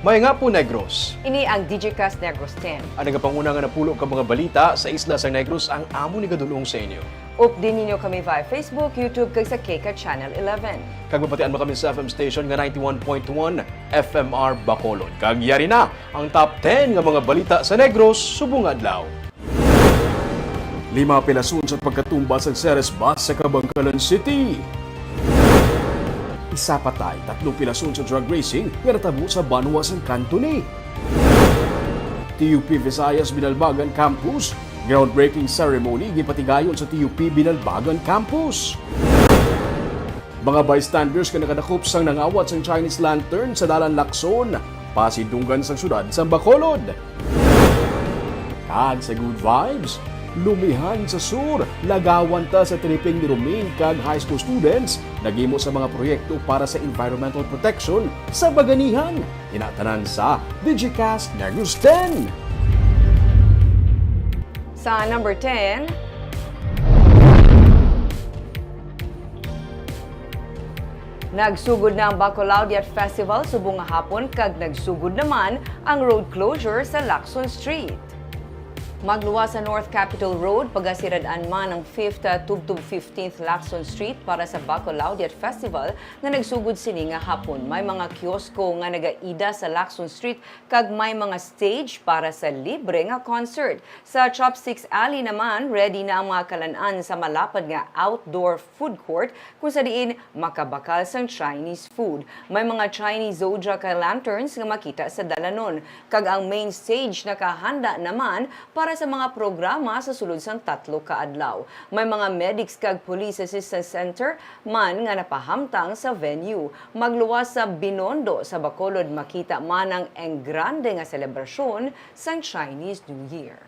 May nga po Negros. Ini ang DigiCast Negros 10. Ang nagapanguna nga napulo ka mga balita sa isla sa Negros ang amo ni kadulong sa inyo. Update ninyo kami via Facebook, YouTube, kag sa Keka Channel 11. Kag mapatian mo kami sa FM station nga 91.1 FMR Bacolod. Kag yari na ang top 10 nga mga balita sa Negros subong adlaw. 5 pilason sa pagkatumba sa Ceres Bus sa Cabangcalan City. Isa patay, 3 pilason sa drug racing nga natabo sa Banwa sa Cantone. TUP Visayas Binalbagan Campus, groundbreaking ceremony gipatigayon sa TUP Binalbagan Campus. Mga bystanders nga nakadakop sang nangawat sang Chinese lantern sa Dalan Lacson, pasidunggan sa syudad sa Bacolod. Kag sa good vibes, lumihan sa sur, lagawan ta sa triping ni Romain kag high school students, nagimo sa mga proyekto para sa environmental protection sa Baganihan. Tinatanan sa DigiCast Negros 10. Sa number 10, nagsugod na ang Bacolod Yacht Festival subong nga hapon kag nagsugod naman ang road closure sa Lacson Street. Magluwas sa North Capitol Road, pagasirad-an man ang 5th tubtub 15th Lacson Street para sa Bacolod Yacht Festival nga nagsugod sini nga hapon. May mga kiosko nga nagaida sa Lacson Street kag may mga stage para sa libre nga concert. Sa Chopsticks Alley naman, ready na ang mga kalan-an sa malapad nga outdoor food court kung sa diin makabakal sang Chinese food. May mga Chinese zodiac lanterns nga makita sa dalanon. Kag ang main stage nakahanda naman para sa mga programa sa sulod sang 3 ka adlaw. May mga medics kag police assistance center man nga napahamtang sa venue. Magluwas sa Binondo sa Bacolod makita man ang engrande nga selebrasyon sang Chinese New Year.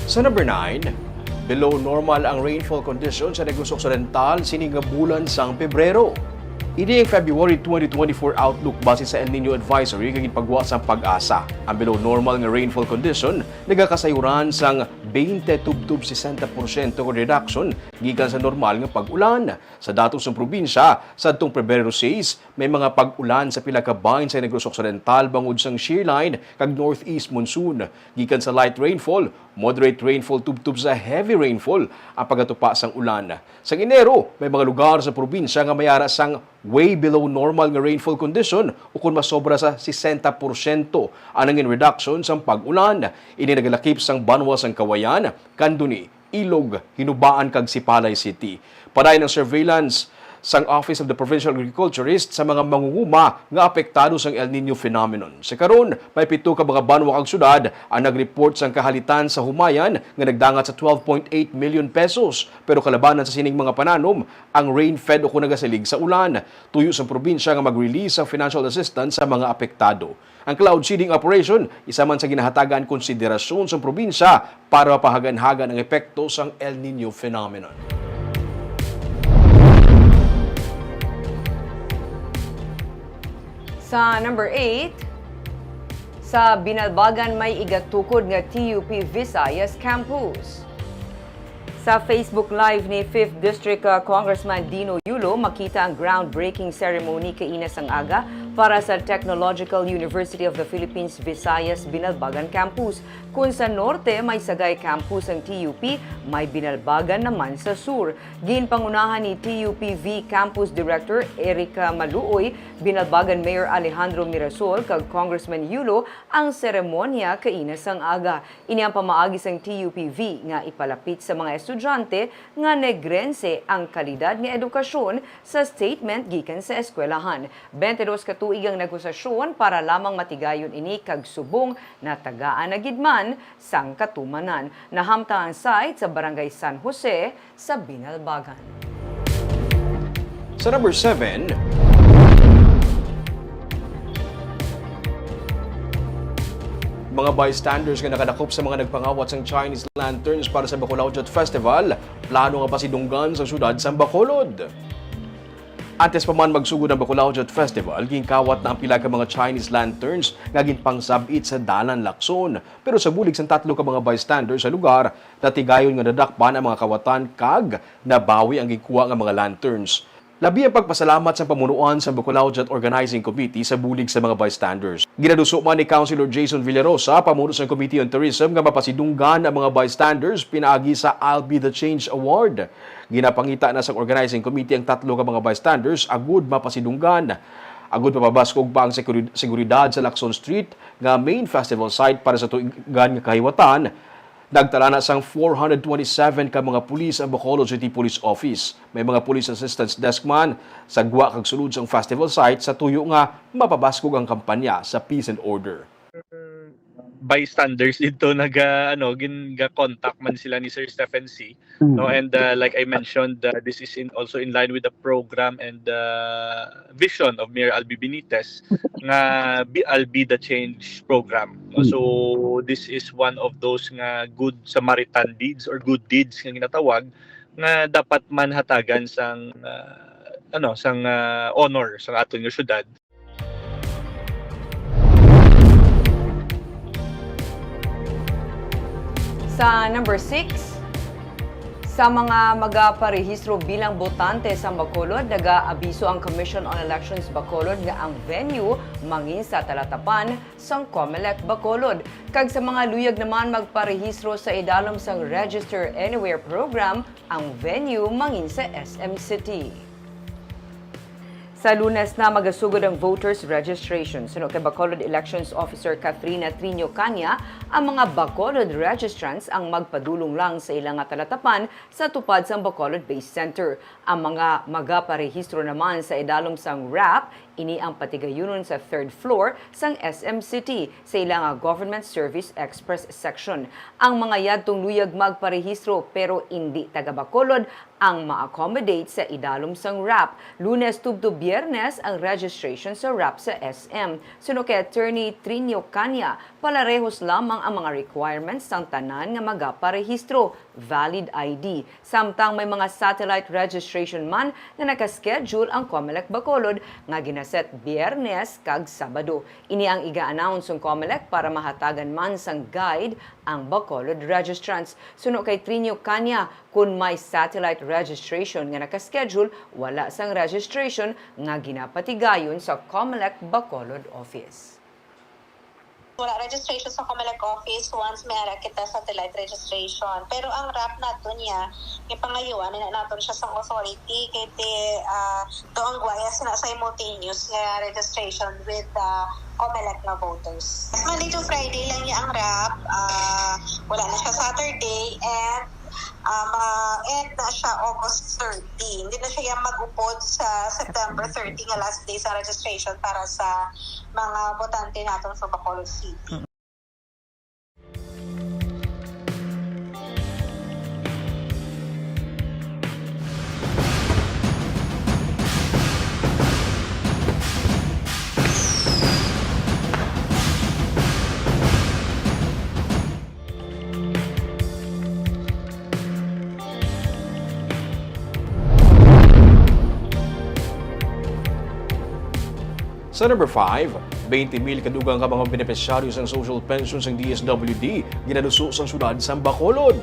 Sa number 9, below normal ang rainfall condition sa Negros Occidental sining nga bulan sang Pebrero. Ini ang February 2024 outlook base sa El Nino Advisory kag pagwa sa pag-asa. Ang below normal nga rainfall condition nagakasayuran sang 20 tubtub 60% ko reduction gikan sa normal nga pag-ulan. Sa datos ng probinsya, sa adtong Pebrero 6, may mga pag-ulan sa pila ka bahin sa Negros Occidental bangod sang shear line kag northeast monsoon. Gikan sa light rainfall, moderate rainfall tubtub sa heavy rainfall ang pagatupa sang ulan. Sa Enero, may mga lugar sa probinsya nga mayara sang way below normal nga rainfall condition o kung masobra sa 60% anangin reduction sa pag-ulan. Ini nagalakip sang Banwa sang Kawayan, Candoni, Ilog, Hinubaan kag Sipalay City. Paday ng surveillance sang Office of the Provincial Agriculturist sa mga mangunguma nga apektado sang El Nino phenomenon. Sa karon, may 7 ka mga banwa kag syudad ang nag-report sang kahalitan sa humayan nga nagdangat sa 12.8 million pesos. Pero kalabanan sa sining mga pananom, ang rain-fed o kung nagasalig sa ulan. Tuyo sa probinsya nga mag-release ang financial assistance sa mga apektado. Ang cloud seeding operation, isa man sa ginahatagan konsiderasyon sa probinsya para mapahagan-hagan ang epekto sang El Nino phenomenon. Sa number 8, sa Binalbagan may igatukod nga TUP Visayas Campus. Sa Facebook Live ni 5th District Congressman Dino Yulo, makita ang groundbreaking ceremony kainas ang aga para sa Technological University of the Philippines Visayas Binalbagan Campus. Kung sa norte may Sagay Campus ang TUP, may Binalbagan naman sa sur. Ginpangunahan ni TUPV Campus Director Erica Maluoy, Binalbagan Mayor Alejandro Mirasol kag Congressman Yulo ang seremonya kainas ang aga. Ini ang pamaagi sang TUPV nga ipalapit sa mga estudyante nga negrense ang kalidad nga edukasyon sa statement gikan sa eskwelahan. 22 ka tuig ang negosasyon para lamang matigayon ini kag subong na tagaan na gidman sang katumanan. Nahamta ang site sa Barangay San Jose sa Binalbagan. Sa number 7, mga bystanders nga nakadakop sa mga nagpangawat sang Chinese lanterns para sa Bacolod Yacht Festival, plano nga pasidunggan sa syudad sa Bacolod. Antes pa man magsugod ang Bacolao Jet Festival, ginkawat na ang pila ka mga Chinese lanterns nga ginpangsabit sa Dalan, Lacson. Pero sa bulig sang tatlo ka mga bystanders sa lugar, natigayon nga nadakpan ang mga kawatan kag nabawi ang gikuha nga mga lanterns. Labi ang pagpasalamat sa pamunuan sa Bacolao Jet Organizing Committee sa bulig sa mga bystanders. Ginaduso man ni Councilor Jason Villarosa, pamuno sa Committee on Tourism, nga mapasidunggan ang mga bystanders pinaagi sa I'll Be the Change Award. Ginapangita na sa Organizing Committee ang tatlo ka mga bystanders agud mapasidunggan. Agud mapabaskog pa ang seguridad sa Lacson Street nga main festival site para sa tuigan nga kahiwatan. Nagtala na sang 427 ka mga pulis ang Bacolod City Police Office. May mga police assistance desk man sa gwa kag sulod sang festival site sa tuyo nga mapabaskog ang kampanya sa peace and order. Bystanders dito contact man sila ni Sir Stephen C. No, and like I mentioned, this is also in line with the program and vision of Mayor Albi Benitez nga I'll Be the Change program. No? So this is one of those nga good Samaritan deeds or good deeds nga ginatawag nga dapat manhatagan sang honor sa aton nga syudad. Sa number 6, sa mga magaparehistro bilang botante sa Bacolod, nag-aabiso ang Commission on Elections Bacolod nga ang venue mangin sa talatapan sang COMELEC Bacolod. Kag sa mga luyag naman magparehistro sa idalom sang Register Anywhere program, ang venue mangin sa SM City. Sa Lunes na magasugod ang voters registration. Suno kay Bacolod Elections Officer Katrina Trinio Canya, ang mga Bacolod registrants ang magpadulong lang sa ilang talatapan sa tupad sa Bacolod Base Center. Ang mga magaparehistro naman sa idalom sang RAP, ini ang patigayunon sa third floor sang SM City sa ilang Government Service Express section. Ang mga yadtong luyag magparehistro pero hindi taga Bacolod ang ma-accommodate sa idalom sang RAP. Lunes tubto Biyernes ang registration sa RAP sa SM. Suno kay Attorney Trinio Canya, palarehos lamang ang mga requirements sang tanan nga magaparehistro, valid ID. Samtang may mga satellite registration man na nakaschedule ang COMELEC Bacolod nga ginaset Biyernes kag Sabado. Ini ang iga-announce ng COMELEC para mahatagan man sang guide ang Bacolod registrants. Suno kay Trinio Canya, kung may satellite registration nga nakaschedule, wala sang registration nga ginapatigayon sa COMELEC Bacolod office. Wala registration sa COMELEC office once may ara kita satellite registration. Pero ang RAP nato niya, ipangayuan na nato siya sa authority kay doang guaya sina simultaneous nga registration with COMELEC na voters. Monday to Friday lang niya ang RAP. Wala na siya Saturday and end na siya August 30. Hindi na siya mag-upod sa September 30 nga last day sa registration para sa mga botante natin sa Bacolod City. Sa number 5, 20,000 kadugang ka mga benepisyaryo ng social pensions ng DSWD ginaduso sa syudad sa Bacolod.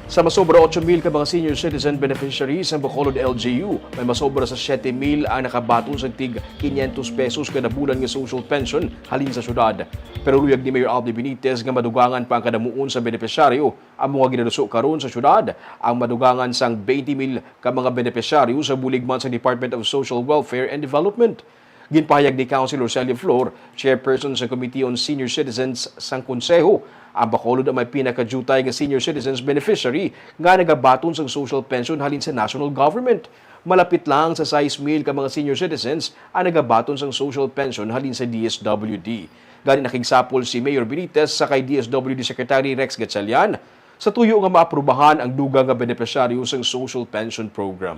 Sa masobra 8,000 ka mga senior citizen beneficiaries ng Bacolod LGU, may masobra sa 7,000 ang nakabaton sa tig 500 pesos kada bulan nga social pension halin sa syudad. Pero luyag ni Mayor Albi Benitez nga madugangan pa ang kadamuon sa benepisyaryo ang mga ginaduso karon sa syudad. Ang madugangan sang 20,000 ka mga benepisyaryo sa bulig man sa Department of Social Welfare and Development. Ginpahayag ni Councilor Celia Flor, chairperson sa Committee on Senior Citizens sang Konseho, ang Bacolod ang may pinakajutay nga senior citizens beneficiary nga nagabaton sang social pension halin sa national government. Malapit lang sa 6,000 ka mga senior citizens ang nagabaton sang social pension halin sa DSWD. Gani nakigsapol si Mayor Benitez sa kay DSWD Secretary Rex Gatchalian sa tuyo nga maaprubahan ang dugang nga beneficiaryo sang social pension program.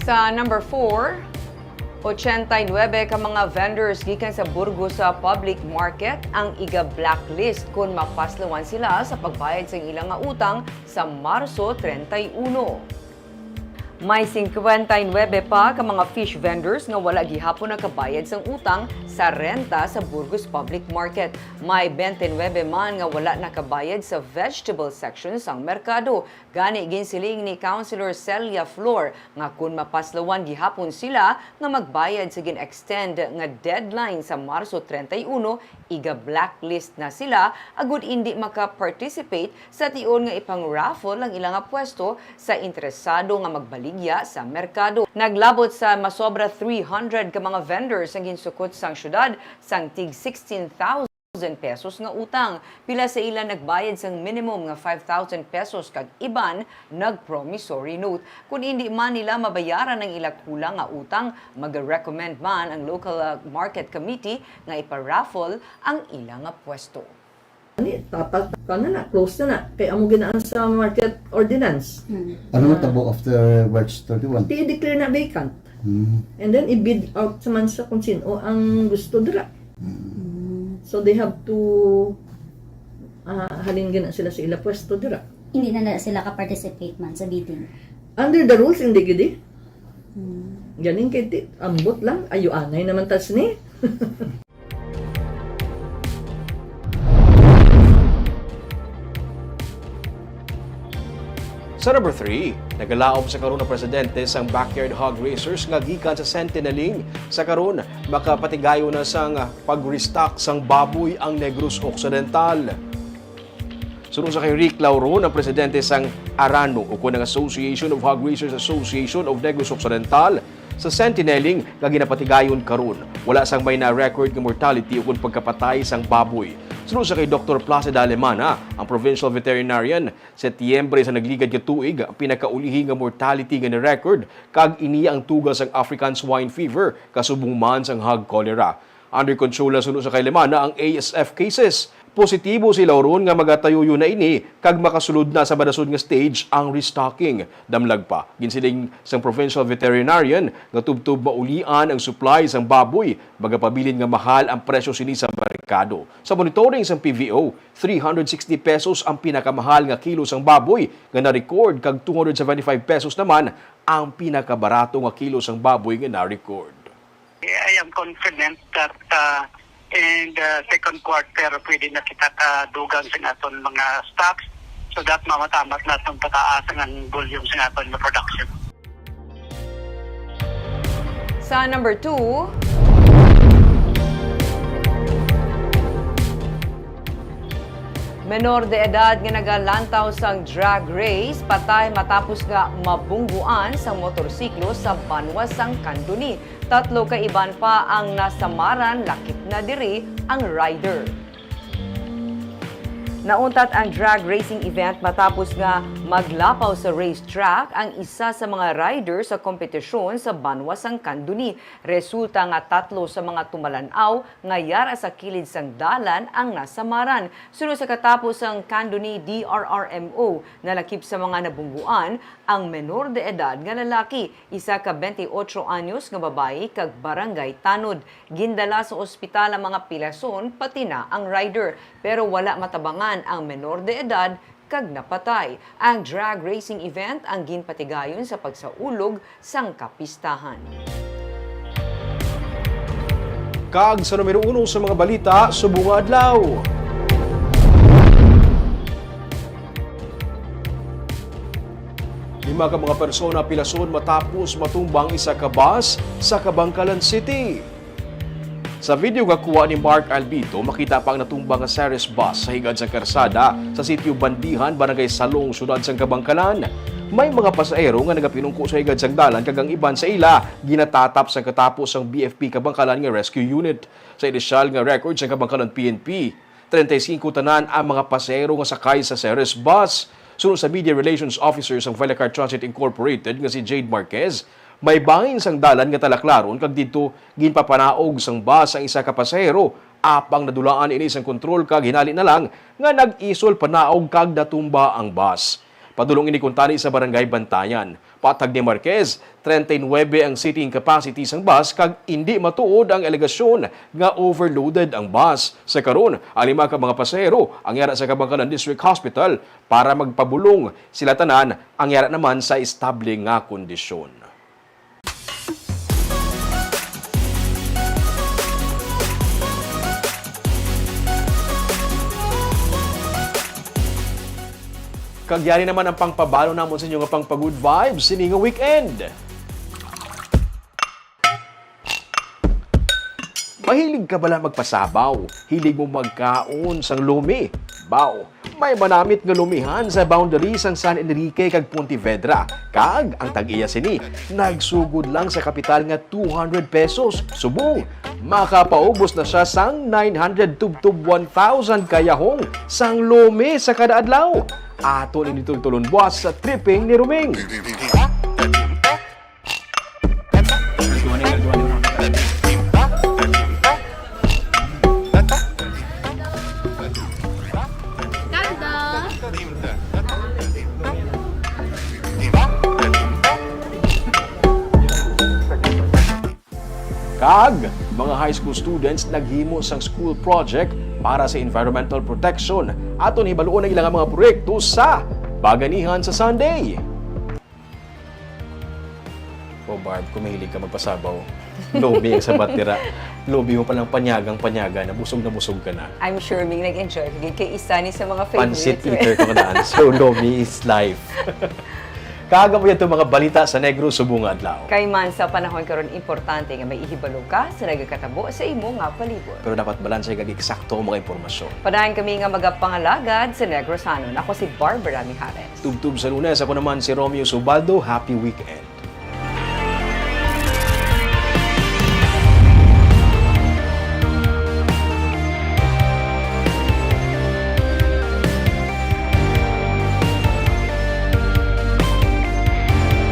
Sa number 4, 89 ka mga vendors gikan sa Burgos sa public market ang iga-blacklist kung mapaslawan sila sa pagbayad sa ilang nga utang sa Marso 31. May 59 pa ka mga fish vendors nga wala gihapon nakabayad sang utang sa renta sa Burgos Public Market. May 29 man nga wala nakabayad sa vegetable section sang merkado. Gani ginsiling ni Councilor Celia Flor nga kung mapaslawan gihapon sila nga magbayad sa gin-extend nga deadline sa Marso 31, iga-blacklist na sila agud hindi maka-participate sa tion nga ipang-raffle ang ilang nga pwesto sa interesado nga magbaligya sa merkado. Naglabot sa masobra 300 ka mga vendors ang ginsukot sang syudad sang tig 16,000 pesos nga utang. Pila sa ilan nagbayad sang minimum nga 5,000 pesos kag iban nag-promissory note. Kung hindi man nila mabayaran ang ilang kulang nga utang, mag-recommend man ang local market committee nga iparaffle ang ilang nga pwesto. Tapat ka na close na na. Kaya amo ginaan sa market ordinance. Ano mo tabo after March 31? I-declare na vacant. And then i-bid out sa man sa kung sino ang gusto dira. So they have to halin gina sila sa ila pwesto dira. Hindi na sila ka-participate man sa bidding. Under the rules, hindi gidi. Ganing kay ambot lang. Ayo anay naman tas ni. Sa number 3, nagalaom sa karon na presidente sang backyard hog racers nga gikan sa Sentinelling. Sa karon, makapatigayo na sang pag-restock sang baboy ang Negros Occidental. Sunod sa kay Rick Lauron, ang presidente sang Arano o kunang Association of Hog Racers Association of Negros Occidental, sa Sentinelling nga ginapatigayon karon. Wala sang may na-record nga mortality o kung pagkapatay sang baboy. Sunod sa kay Dr. Placida Alemana, ang provincial veterinarian, Setyembre sa nagligad nga tuig, ang pinakaulihi nga mortality nga ni-record kag iniya ang tugas sang African swine fever kasubong man sang hog cholera. Under control na sunod sa kay Alemana ang ASF cases. Positibo si Lauron nga magatayuyo na ini kag makasulod na sa madasod nga stage ang restocking. Damlag pa, ginsiling sang provincial veterinarian nga tubtub maulian ang supply sang baboy, magapabilin nga mahal ang presyo sini sa merkado. Sa monitoring sang PVO, 360 pesos ang pinakamahal nga kilo sang baboy nga na-record kag 275 pesos naman ang pinakabarato nga kilo sang baboy nga na-record. I am confident that in the second quarter pwede na kita kadugang sa aton mga stocks so that mamatamat natin pataas ang volume sa aton na production. Sa number 2, menor de edad nga nagalantaw sang drag race patay matapos nga mabungguan sa motorsiklo sa Banwa sang Candoni. 3 ka iban pa ang nasamaran, lakip na diri ang rider. Nauntat ang drag racing event matapos nga maglapaw sa racetrack ang isa sa mga rider sa kompetisyon sa Banwa sang Candoni. Resulta nga 3 sa mga tumalanaw nga yara sa kilid sang dalan ang nasamaran. Sunod sa katapos ang Candoni DRRMO, nalakip sa mga nabungguan ang menor de edad nga lalaki, isa ka 28 anyos nga babae kag barangay Tanod. Gindala sa ospital ang mga pilason pati na ang rider, pero wala matabangan ang menor de edad kag napatay. Ang drag racing event ang ginpatigayon sa pagsaulog sang kapistahan. Kag sa numero 1 sa mga balita, subong adlaw. Lima ka mga persona pilason matapos matumbang isa ka bus sa Kabangkalan City. Sa video nga kuha ni Mark Albito, makita pa ang natumbang nga Ceres bus sa higad sa karsada sa sitio Bandihan, Barangay Salong, Sudad sang Kabangkalan. May mga pasahero nga nagapinungko sa higad sang dalan kag ang iban sa ila ginatatap sa katapos ang BFP Kabangkalan nga rescue unit. Sa inisyal nga record sa Kabangkalan PNP, 35 tanan ang mga pasahero nga sakay sa Ceres bus. Sunod sa Media Relations Officer sa Villacar Transit Incorporated nga si Jade Marquez, may bangin sang dalan nga talaklaron kag dito ginpapanaog sang bus ang isa ka pasahero apang nadulaan ini sang kontrol kag hinali na lang nga nag-isol panaog kag natumba ang bus. Padulong ini kuntani sa Barangay Bantayan. Patag ni Marquez, 39 ang seating capacity sang bus kag hindi matuod ang alegasyon nga overloaded ang bus. Sa karon, ang 5 ka mga pasahero ang yara sa Kabangkalan District Hospital para magpabulong. Sila tanan ang yara naman sa estable nga kondisyon. Kagyari naman ang pangpabalo namon sa inyo nga pangpa-good vibes sini nga weekend. Mahilig ka bala magpasabaw? Hilig mo magkaon sang lumi? Baw, may manamit nga lumihan sa boundary sang San Enrique kag Pontevedra. Kag ang tag-iya sini, nagsugod lang sa kapital nga 200 pesos. Subong, makapaubos na siya sang 900 tub 1,000 kayahong sang lumi sa kada adlaw. Ato ni tulon buwas sa tripping ni Ruming. Kag, mga high school students naghimo sang school project para sa environmental protection. Aton hibaluon ang ilang mga proyekto sa Baganihan sa Sunday. O Barb, kung mahilig ka magpasabaw, lobi ang sabat tira. Lobi mo palang panyagang-panyaga na busog ka na. I'm sure Ming nag-enjoy kay isa ni sa mga Pansit favorites. eater ko na. So, lobi is life. Kaga mo itong mga balita sa Negro Subong Adlaw. Kay man sa panahon karon importante nga may ihibalo ka sa nagakatabo sa imo nga palibot. Pero dapat balansay kag eksakto ang mga impormasyon. Padayon kami nga magapangalagad sa Negros Sanon. Ako si Barbara Mijares. Tubtub sa Lunes, ako naman si Romeo Subaldo. Happy weekend.